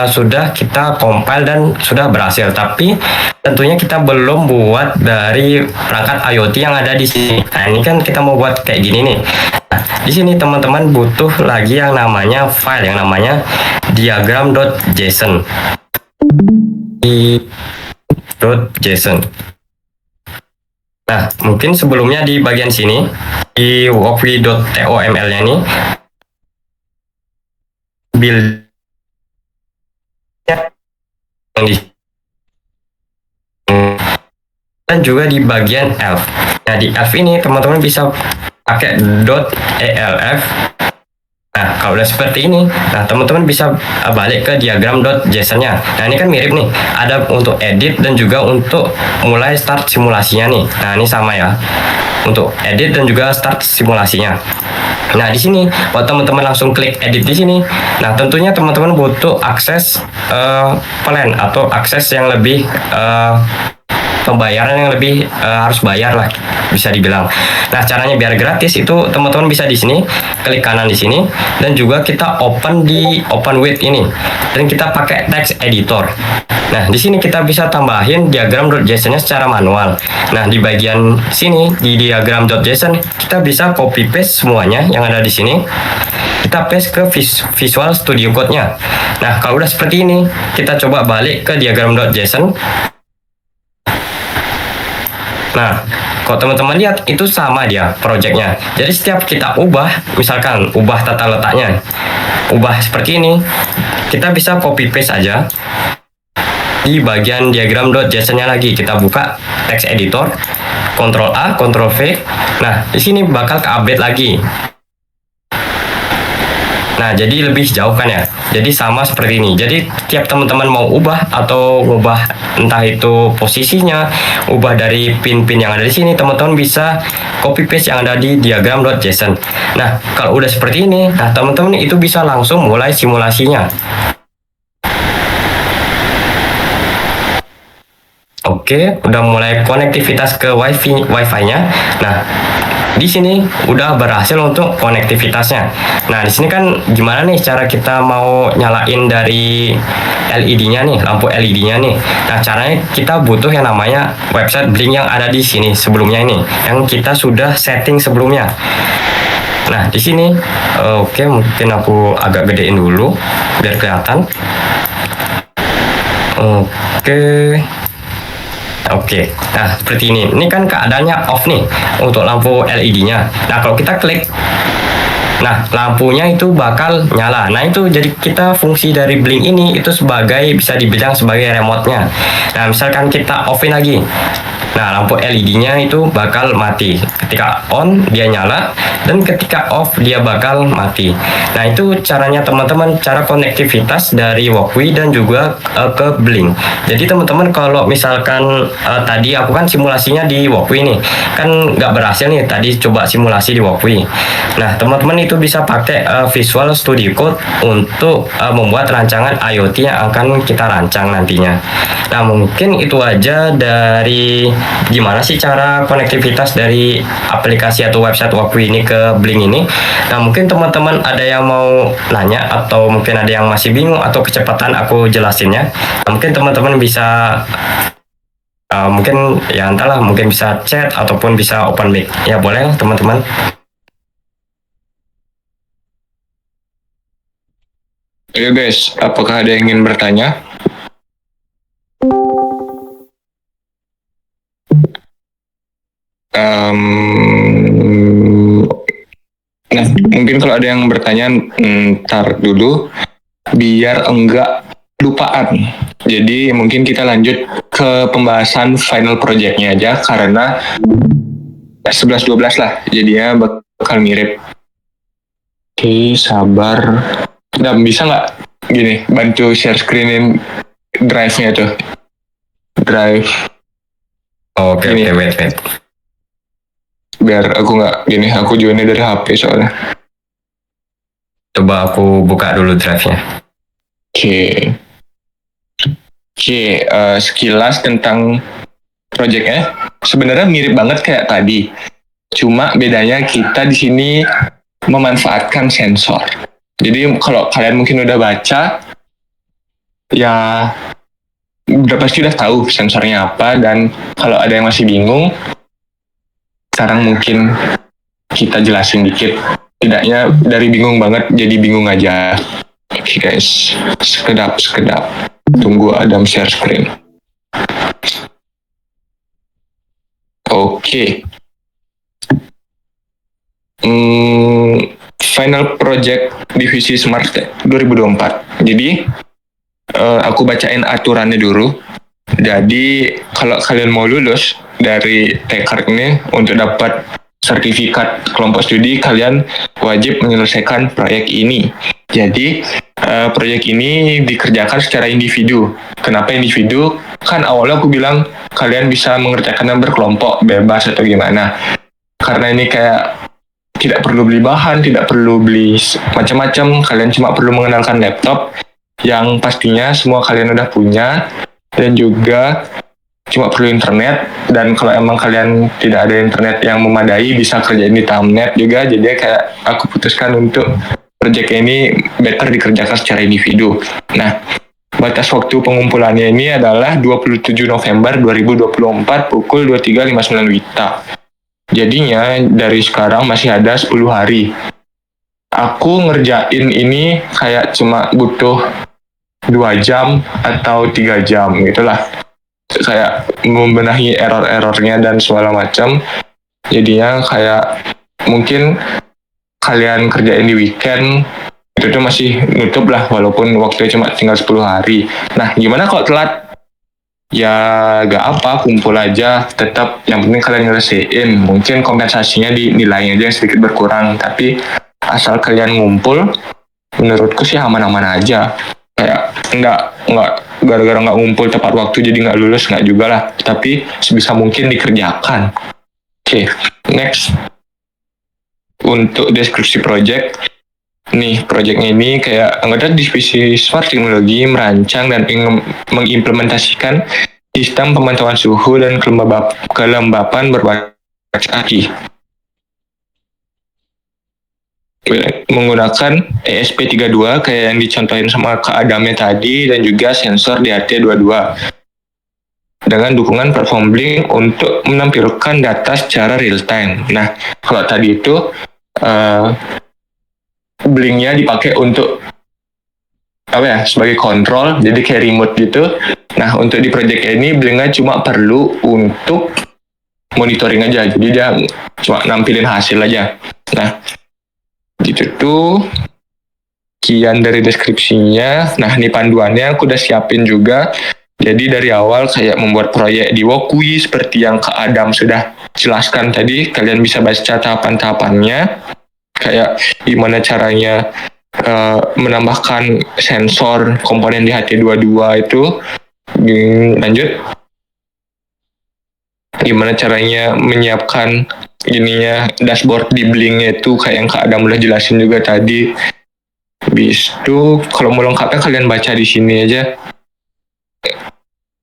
sudah kita compile dan sudah berhasil, tapi tentunya kita belum buat dari perangkat IoT yang ada di sini. Nah, ini kan kita mau buat kayak gini nih. Nah, di sini teman-teman butuh lagi yang namanya file yang namanya diagram.json. .json. Nah, mungkin sebelumnya di bagian sini di walkwi.toml-nya ini build yang di dan juga di bagian elf. Nah, di elf ini teman-teman bisa pakai .elf. Nah, kalau udah seperti ini, nah teman-teman bisa balik ke diagram.json-nya. Nah, ini kan mirip nih, ada untuk edit dan juga untuk mulai start simulasinya nih. Nah, ini sama ya, untuk edit dan juga start simulasinya. Nah, di sini kalau teman-teman langsung klik edit di sini, nah tentunya teman-teman butuh akses plan atau akses yang lebih pembayaran yang lebih harus bayar lah bisa dibilang. Nah, caranya biar gratis itu teman-teman bisa di sini klik kanan di sini dan juga kita open di open with ini dan kita pakai text editor. Nah, di sini kita bisa tambahin diagram.json-nya secara manual. Nah, di bagian sini di diagram.json kita bisa copy paste semuanya yang ada di sini. Kita paste ke Visual Studio Code-nya. Nah, kalau udah seperti ini, kita coba balik ke diagram.json. Nah, kalau teman-teman lihat itu sama dia projectnya. Jadi setiap kita ubah, misalkan ubah tata letaknya, ubah seperti ini, kita bisa copy paste aja di bagian diagram.json-nya lagi. Kita buka text editor, Ctrl A, Ctrl V. Nah, di sini bakal ke-update lagi. Nah, jadi lebih jauh kan ya. Jadi sama seperti ini. Jadi tiap teman-teman mau ubah atau ngubah entah itu posisinya, ubah dari pin-pin yang ada di sini, teman-teman bisa copy paste yang ada di diagram.json. Nah, kalau udah seperti ini, nah teman-teman itu bisa langsung mulai simulasinya. Oke, udah mulai konektivitas ke wifi-nya. Nah, di sini udah berhasil untuk konektivitasnya. Nah, di sini kan gimana nih cara kita mau nyalain dari LED-nya nih, lampu LED-nya nih. Nah, caranya kita butuh yang namanya website Blink yang ada di sini sebelumnya ini, yang kita sudah setting sebelumnya. Nah, di sini oke, mungkin aku agak gedein dulu biar kelihatan. Oke, nah seperti ini. Ini kan keadaannya off nih untuk lampu LED-nya. Nah, kalau kita klik, nah lampunya itu bakal nyala. Nah, itu jadi kita fungsi dari Blink ini itu sebagai bisa dibilang sebagai remote-nya. Nah, misalkan kita offin lagi, nah lampu LED-nya itu bakal mati. Ketika on dia nyala dan ketika off dia bakal mati. Nah, itu caranya teman-teman, cara konektivitas dari Walkwi dan juga ke Blink. Jadi teman-teman kalau misalkan tadi aku kan simulasinya di Walkwi nih, kan nggak berhasil nih tadi coba simulasi di Walkwi. Nah, teman-teman itu bisa pakai Visual Studio Code untuk membuat rancangan IoT yang akan kita rancang nantinya. Nah, mungkin itu aja dari gimana sih cara konektivitas dari aplikasi atau website Walkwi ini ke Blink ini. Nah, mungkin teman-teman ada yang mau nanya atau mungkin ada yang masih bingung atau kecepatan aku jelasinnya. Nah, mungkin teman-teman bisa mungkin ya entahlah, mungkin bisa chat ataupun bisa open mic. Ya boleh teman-teman. Ayo guys, apakah ada yang ingin bertanya? Nah, mungkin kalau ada yang bertanya, ntar dulu, biar enggak lupaan. Jadi mungkin kita lanjut ke pembahasan final projectnya aja, karena 11-12 lah, jadinya bakal mirip. Oke, sabar. Nah, bisa nggak gini, bantu share screenin drive-nya tuh. Drive. Oke, wait. Biar aku nggak gini, aku joinnya dari HP soalnya. Coba aku buka dulu drive-nya. Oke, sekilas tentang projectnya sebenarnya mirip banget kayak tadi. Cuma bedanya kita di sini memanfaatkan sensor. Jadi kalau kalian mungkin udah baca, ya udah pasti udah tahu sensornya apa. Dan kalau ada yang masih bingung, sekarang mungkin kita jelasin dikit. Tidaknya dari bingung banget jadi bingung aja. Oke guys, sekedap. Tunggu Adam share screen. Oke. Final project divisi Smart Tech 2024. Jadi aku bacain aturannya dulu. Jadi kalau kalian mau lulus dari TEKR ini untuk dapat sertifikat kelompok studi, kalian wajib menyelesaikan proyek ini. Jadi proyek ini dikerjakan secara individu. Kenapa individu? Kan awalnya aku bilang kalian bisa mengerjakannya berkelompok, bebas atau gimana. Karena ini kayak tidak perlu beli bahan, tidak perlu beli macam-macam, kalian cuma perlu mengenalkan laptop yang pastinya semua kalian udah punya, dan juga cuma perlu internet. Dan kalau emang kalian tidak ada internet yang memadai, bisa kerjain di Tamnet juga. Jadi kayak aku putuskan untuk proyek ini better dikerjakan secara individu. Nah, batas waktu pengumpulannya ini adalah 27 November 2024 pukul 23.59 WITA. Jadinya dari sekarang masih ada 10 hari. Aku ngerjain ini kayak cuma butuh 2 jam atau 3 jam gitulah. Kayak membenahi error-errornya dan segala macam. Jadinya kayak mungkin kalian kerjain di weekend, itu tuh masih nutup lah walaupun waktunya cuma tinggal 10 hari. Nah, gimana kalau telat? Ya gak apa, kumpul aja, tetap yang penting kalian nyelesain. Mungkin kompensasinya di nilainya aja yang sedikit berkurang, tapi asal kalian ngumpul, menurutku sih aman-aman aja. Kayak nggak gara-gara nggak ngumpul tepat waktu jadi nggak lulus, nggak juga lah, tapi sebisa mungkin dikerjakan. Oke, next. Untuk deskripsi project, nih projectnya ini kayak anggota divisi Smart Teknologi merancang dan mengimplementasikan sistem pemantauan suhu dan kelembapan berbasis aki menggunakan ESP32 kayak yang dicontohin sama Kak Adamnya tadi, dan juga sensor DHT22 dengan dukungan platform Blink untuk menampilkan data secara real time. Nah, kalau tadi itu Blinknya dipakai untuk apa ya, sebagai kontrol, jadi kayak remote gitu. Nah, untuk di project ini Blinknya cuma perlu untuk monitoring aja, jadi dia cuma nampilin hasil aja. Nah, gitu tuh kian dari deskripsinya. Nah, ini panduannya aku udah siapin juga. Jadi dari awal kayak membuat proyek di Wokui seperti yang Kak Adam sudah jelaskan tadi, kalian bisa baca tahapan-tahapannya, kayak gimana caranya menambahkan sensor komponen di HT22 itu. Lanjut, gimana caranya menyiapkan ininya dashboard di Blinknya itu kayak yang Kak Adam udah jelasin juga tadi. Habis itu kalau mau lengkapnya kalian baca di sini aja.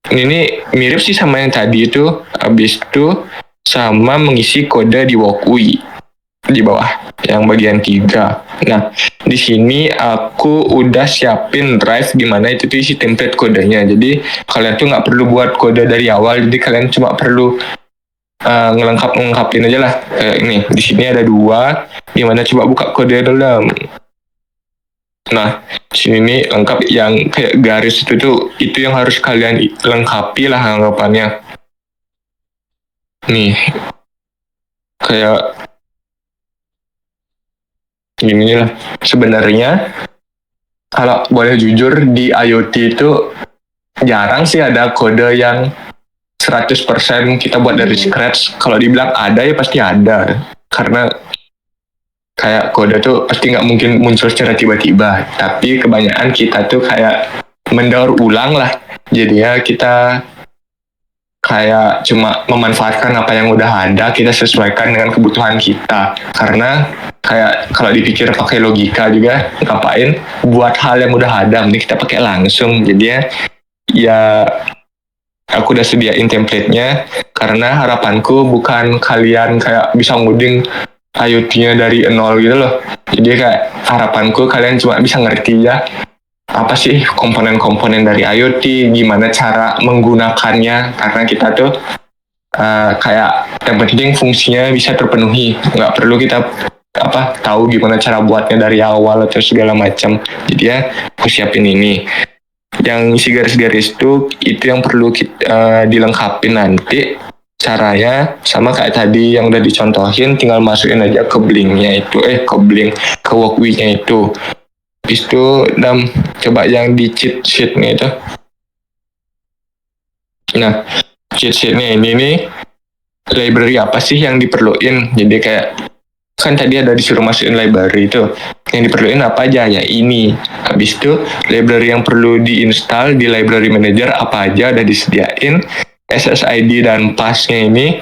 Ini mirip sih sama yang tadi itu. Habis itu sama mengisi kode di Wokui di bawah yang bagian 3. Nah, di sini aku udah siapin drive gimana itu tuh isi template kodenya. Jadi kalian tuh nggak perlu buat kode dari awal. Jadi kalian cuma perlu ngelengkapin aja lah. Ini di sini ada 2. Gimana coba buka kode dalam. Nah, di sini lengkap yang kayak garis itu yang harus kalian lengkapi lah anggapannya. Nih, kayak gini lah. Sebenarnya kalau boleh jujur di IoT itu jarang sih ada kode yang 100% kita buat dari scratch. Kalau dibilang ada ya pasti ada. Karena kayak kode tuh pasti nggak mungkin muncul secara tiba-tiba. Tapi kebanyakan kita tuh kayak mendaur ulang lah. Jadinya kita kayak cuma memanfaatkan apa yang udah ada, kita sesuaikan dengan kebutuhan kita. Karena kayak kalau dipikir pakai logika juga, ngapain buat hal yang udah ada, mending kita pakai langsung. Jadinya ya aku udah sediain template-nya, karena harapanku bukan kalian kayak bisa ngoding IoT-nya dari nol gitu loh. Jadi kayak harapanku kalian cuma bisa ngerti ya apa sih komponen-komponen dari IoT, gimana cara menggunakannya, karena kita tuh kayak yang penting fungsinya bisa terpenuhi, nggak perlu kita tahu gimana cara buatnya dari awal atau segala macam. Jadi ya aku siapin ini. Yang isi garis-garis itu yang perlu kita dilengkapi nanti caranya sama kayak tadi yang udah dicontohin, tinggal masukin aja ke blinknya itu, ke Walkwi-nya itu. Habis itu coba yang di cheat sheet-nya itu. Nah, cheat sheet-nya ini nih, library apa sih yang diperluin? Jadi kayak kan tadi ada disuruh masukin library itu, yang diperluin apa aja ya ini. Habis itu library yang perlu diinstal di library manager apa aja udah disediain. SSID dan passnya ini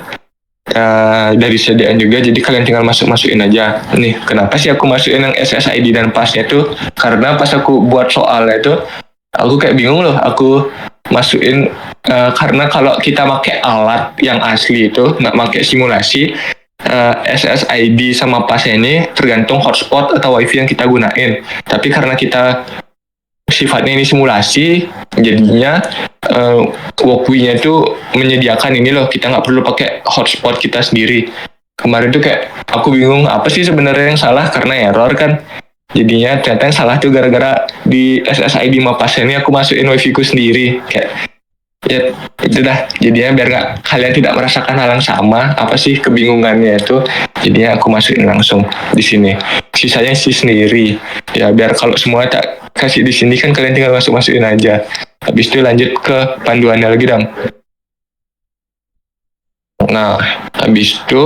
udah disediain juga, jadi kalian tinggal masukin aja. Nih kenapa sih aku masukin yang SSID dan passnya itu, karena pas aku buat soalnya itu aku kayak bingung loh aku masukin karena kalau kita pakai alat yang asli itu nggak pakai simulasi, SSID sama passnya ini tergantung hotspot atau wifi yang kita gunain. Tapi karena kita sifatnya ini simulasi, jadinya Walkwi-nya itu menyediakan ini loh, kita nggak perlu pakai hotspot kita sendiri. Kemarin tuh kayak aku bingung apa sih sebenarnya yang salah, karena error kan. Jadinya ternyata yang salah tuh gara-gara di SSID sama passnya ini aku masukin wifi ku sendiri. Kayak ya itu dah, jadinya biar nggak kalian tidak merasakan hal yang sama apa sih kebingungannya itu, jadinya aku masukin langsung di sini, sisanya isi sendiri ya, biar kalau semua tak kasih di sini kan kalian tinggal masukin aja. Habis itu lanjut ke panduannya lagi Nah habis itu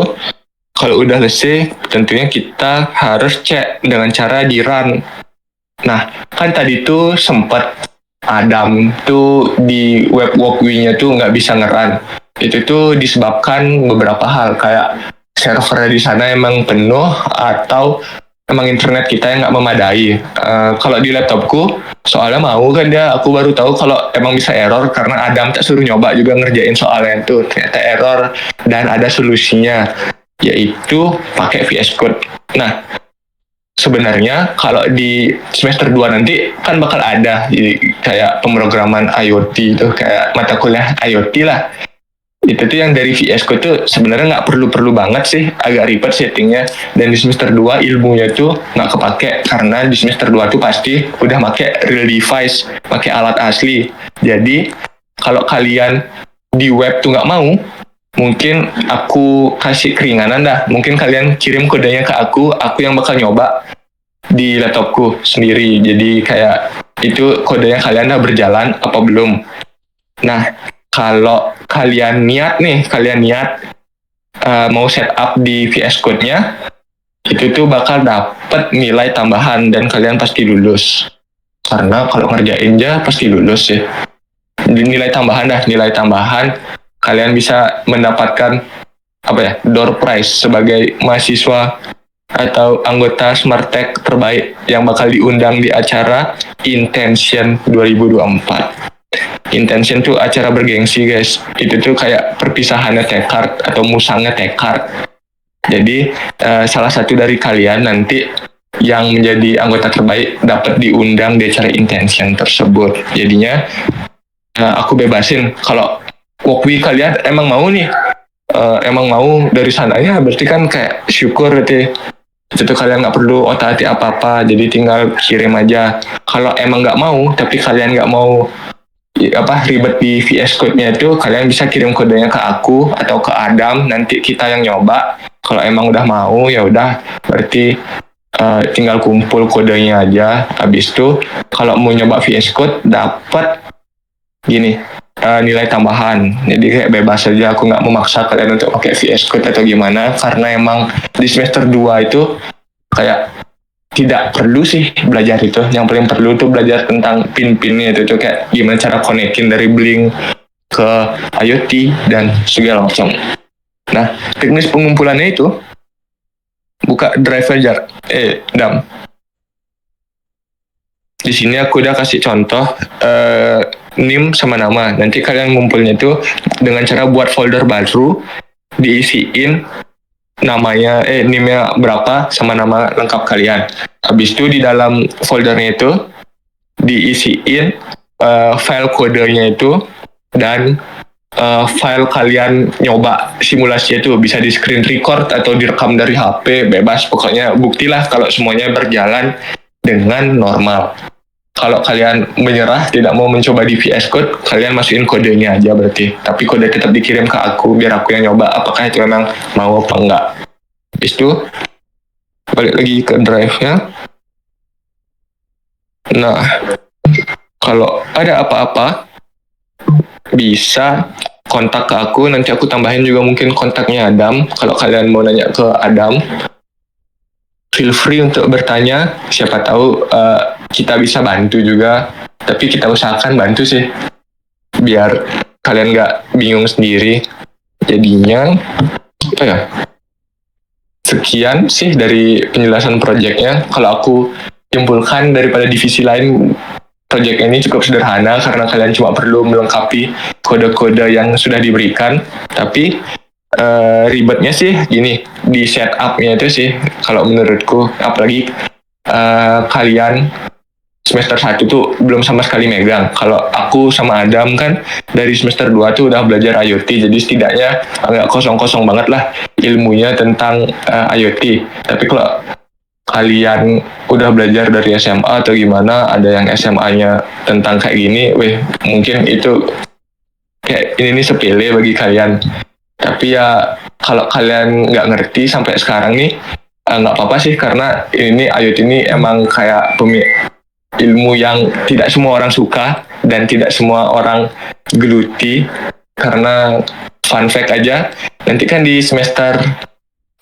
kalau udah selesai tentunya kita harus cek dengan cara di run. Nah kan tadi tuh sempat Adam tuh di web Walkwi-nya tuh nggak bisa nge-run. Itu tuh disebabkan beberapa hal, kayak servernya di sana emang penuh atau emang internet kita yang nggak memadai. Kalau di laptopku soalnya mau kan dia, aku baru tahu kalau emang bisa error karena Adam tak suruh nyoba juga ngerjain soalnya itu, ternyata error dan ada solusinya, yaitu pakai VS Code. Nah sebenarnya kalau di semester 2 nanti kan bakal ada jadi kayak pemrograman IoT itu, kayak mata kuliah IoT lah. Itu tuh yang dari VS Code tuh sebenarnya nggak perlu banget sih, agak ribet settingnya. Dan di semester 2 ilmunya tuh nggak kepake, karena di semester 2 tuh pasti udah pakai real device, pakai alat asli. Jadi kalau kalian di web tuh nggak mau, mungkin aku kasih keringanan dah. Mungkin kalian kirim kodenya ke aku yang bakal nyoba di laptopku sendiri. Jadi kayak itu kodenya kalian udah berjalan apa belum. Nah kalau kalian niat mau setup di VS Code-nya, itu tuh bakal dapat nilai tambahan dan kalian pasti lulus. Karena kalau ngerjain aja pasti lulus ya. Nilai tambahan kalian bisa mendapatkan door prize sebagai mahasiswa atau anggota Smartech terbaik yang bakal diundang di acara Intention 2024. Intention tuh acara bergengsi guys, itu tuh kayak perpisahannya Tekart atau musangnya Tekart. Jadi salah satu dari kalian nanti yang menjadi anggota terbaik dapat diundang di acara Intention tersebut. Jadinya aku bebasin kalau Walkwi kalian emang mau nih, emang mau dari sananya, berarti kan kayak syukur berarti. Itu kalian nggak perlu otak-atik apa-apa, jadi tinggal kirim aja. Kalau emang nggak mau, tapi kalian nggak mau ribet di VS Code-nya itu, kalian bisa kirim kodenya ke aku atau ke Adam, nanti kita yang nyoba. Kalau emang udah mau ya udah, berarti tinggal kumpul kodenya aja. Habis itu kalau mau nyoba VS Code dapat gini nilai tambahan. Jadi kayak bebas aja, aku nggak memaksa kalian untuk pakai VS Code atau gimana, karena emang di semester 2 itu kayak tidak perlu sih belajar itu. Yang paling perlu tuh belajar tentang pin-pinnya itu tuh, kayak gimana cara konekin dari Blink ke IoT dan segala macam. Nah, teknis pengumpulannya itu buka drive aja. Dam. Di sini aku udah kasih contoh NIM sama nama. Nanti kalian ngumpulnya tuh dengan cara buat folder baru, diisiin namanya, NIM-nya berapa sama nama lengkap kalian. Habis itu di dalam foldernya itu diisiin file kodenya itu dan file kalian nyoba simulasi itu bisa di screen record atau direkam dari HP, bebas. Pokoknya buktilah kalau semuanya berjalan dengan normal. Kalau kalian menyerah, tidak mau mencoba di VS Code, kalian masukin kodenya aja berarti. Tapi kode tetap dikirim ke aku, biar aku yang nyoba apakah itu memang mau apa enggak. Habis itu, balik lagi ke drive-nya. Nah, kalau ada apa-apa, bisa kontak ke aku, nanti aku tambahin juga mungkin kontaknya Adam. Kalau kalian mau nanya ke Adam, feel free untuk bertanya, siapa tahu kita bisa bantu juga, tapi kita usahakan bantu sih, biar kalian nggak bingung sendiri. Jadinya, apa ya, sekian sih dari penjelasan proyeknya. Kalau aku simpulkan daripada divisi lain, proyek ini cukup sederhana karena kalian cuma perlu melengkapi kode-kode yang sudah diberikan. Tapi ribetnya sih gini, di setup-nya itu sih kalau menurutku, apalagi kalian semester 1 tuh belum sama sekali megang. Kalau aku sama Adam kan dari semester 2 tuh udah belajar IoT, jadi setidaknya nggak kosong-kosong banget lah ilmunya tentang IoT. Tapi kalau kalian udah belajar dari SMA atau gimana, ada yang SMA-nya tentang kayak gini, mungkin itu kayak ini sepele bagi kalian. Tapi ya kalau kalian nggak ngerti sampai sekarang nih, nggak apa-apa sih, karena ini IoT ini emang kayak ilmu yang tidak semua orang suka dan tidak semua orang geluti. Karena fun fact aja, nanti kan di semester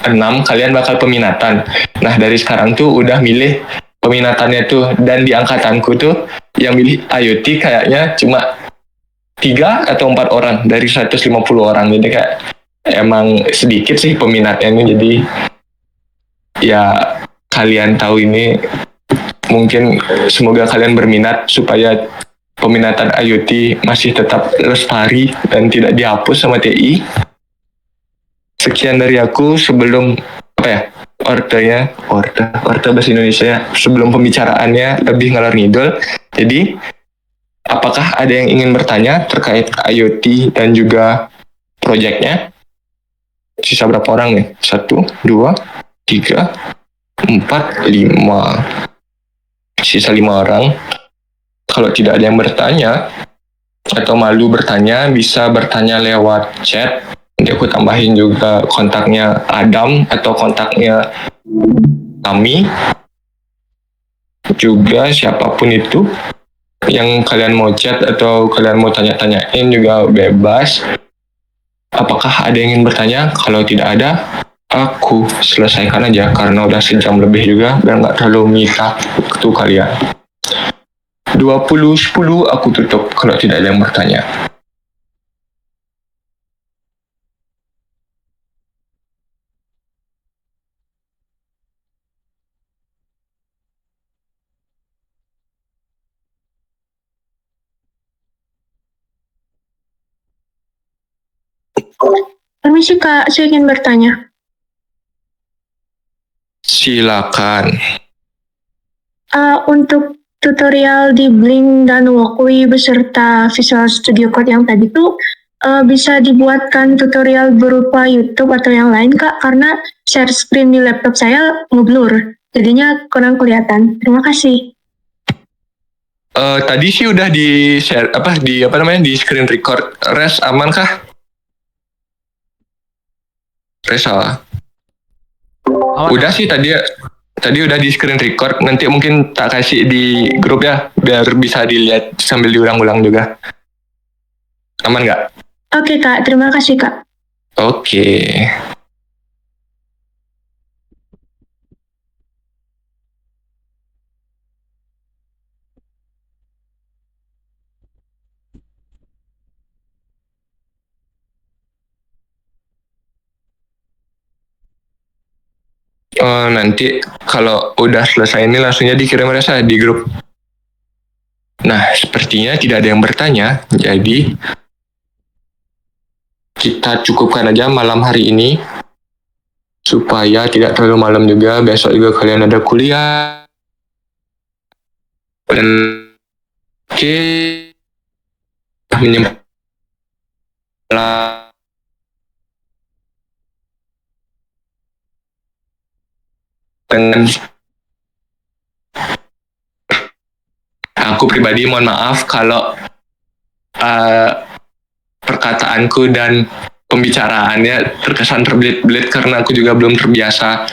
6 kalian bakal peminatan. Nah dari sekarang tuh udah milih peminatannya tuh, dan di angkatanku tuh yang milih IoT kayaknya cuma 3 atau 4 orang dari 150 orang. Jadi kayak emang sedikit sih peminatnya ini. Jadi ya kalian tahu ini, mungkin semoga kalian berminat supaya peminatan IoT masih tetap lestari dan tidak dihapus sama TI. Sekian dari aku. Sebelum order bahasa Indonesia, sebelum pembicaraannya lebih ngalor ngidul. Jadi apakah ada yang ingin bertanya terkait IoT dan juga proyeknya? Sisa berapa orang nih? 1, 2, 3, 4, 5. Sisa 5 orang. Kalau tidak ada yang bertanya atau malu bertanya, bisa bertanya lewat chat. Nanti aku tambahin juga kontaknya Adam atau kontaknya kami. Juga siapapun itu yang kalian mau chat atau kalian mau tanya-tanyain juga bebas. Apakah ada yang ingin bertanya? Kalau tidak ada, aku selesaikan aja karena udah sejam lebih juga dan nggak terlalu menyita waktu kalian. 20:10 aku tutup kalau tidak ada yang bertanya. Permisi Kak, saya ingin bertanya. Silakan. Untuk tutorial di Blink dan Walkway beserta Visual Studio Code yang tadi tuh bisa dibuatkan tutorial berupa YouTube atau yang lain Kak, karena share screen di laptop saya ngeblur, jadinya kurang kelihatan. Terima kasih. Tadi sih udah di share di screen record. Res aman kah? Res salah. Udah sih tadi udah di screen record. Nanti mungkin tak kasih di grup ya, biar bisa dilihat sambil diulang-ulang juga. Aman nggak? Oke Kak, terima kasih Kak. Oke. Nanti kalau udah selesai ini langsungnya dikirim rasa di grup. Nah, sepertinya tidak ada yang bertanya, jadi kita cukupkan aja malam hari ini supaya tidak terlalu malam juga. Besok juga kalian ada kuliah. Dan oke, dengan aku pribadi mohon maaf kalau uh, perkataanku dan pembicaraannya terkesan terbelit-belit karena aku juga belum terbiasa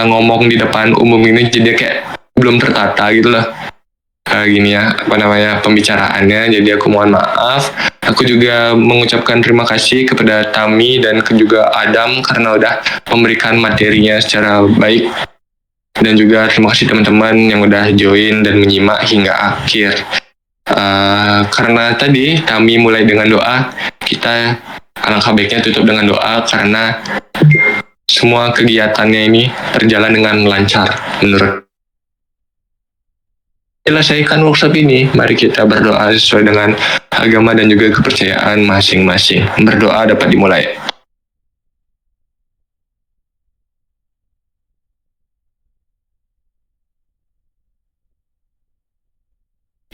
ngomong di depan umum ini, jadi kayak belum tertata gitu loh. Gini ya, apa namanya, pembicaraannya. Jadi aku mohon maaf. Aku juga mengucapkan terima kasih kepada Tami dan juga Adam karena udah memberikan materinya secara baik. Dan juga terima kasih teman-teman yang udah join dan menyimak hingga akhir. Karena tadi Tami mulai dengan doa, kita alangkah baiknya tutup dengan doa karena semua kegiatannya ini berjalan dengan lancar menurut. Selesaikan workshop ini, mari kita berdoa sesuai dengan agama dan juga kepercayaan masing-masing. Berdoa dapat dimulai.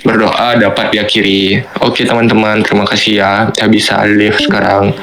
Berdoa dapat diakhiri. Oke teman-teman, terima kasih ya. Saya bisa live sekarang.